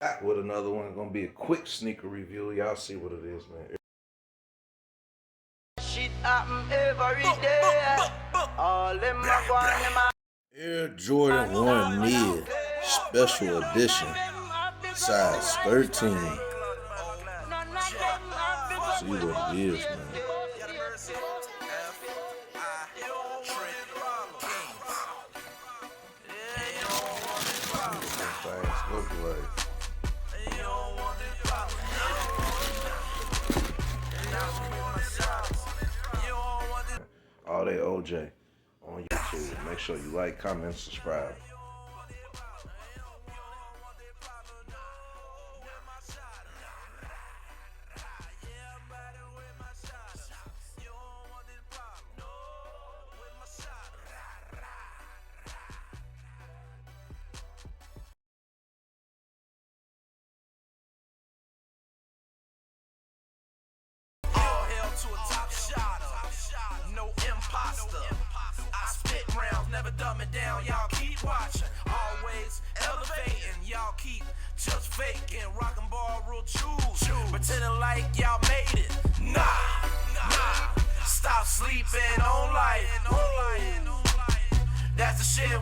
Back with another one. Gonna be a quick sneaker review. Y'all see what it is, man. Shit happen every day. All them a go on them a Air Jordan 1 Mid Special Edition, size 13. See what it is, man. Things look like. Alldayoj on YouTube. Make sure you like, comment, and subscribe. To a top shotter, no imposter. I spit rounds, never dumb it down. Y'all keep watching, always elevating. Y'all keep just faking, rockin' ball real choose, pretending like y'all made it. Nah. Stop sleeping on life. That's the shit.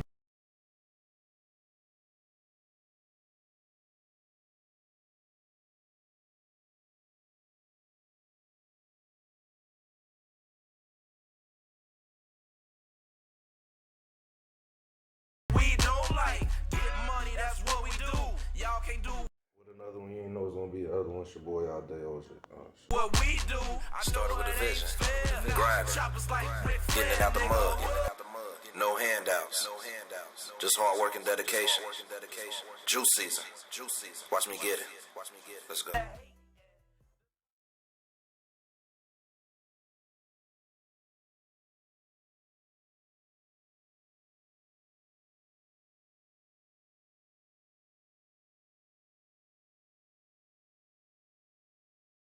We don't like get money, that's what we do. Y'all can't do With another one, you ain't know it's gonna be the other one. It's your boy Alldayoj. what we do. Started with a vision, grinding, getting it out the mud, no handouts, just hard work and dedication. Juice season, watch me get it. Let's go.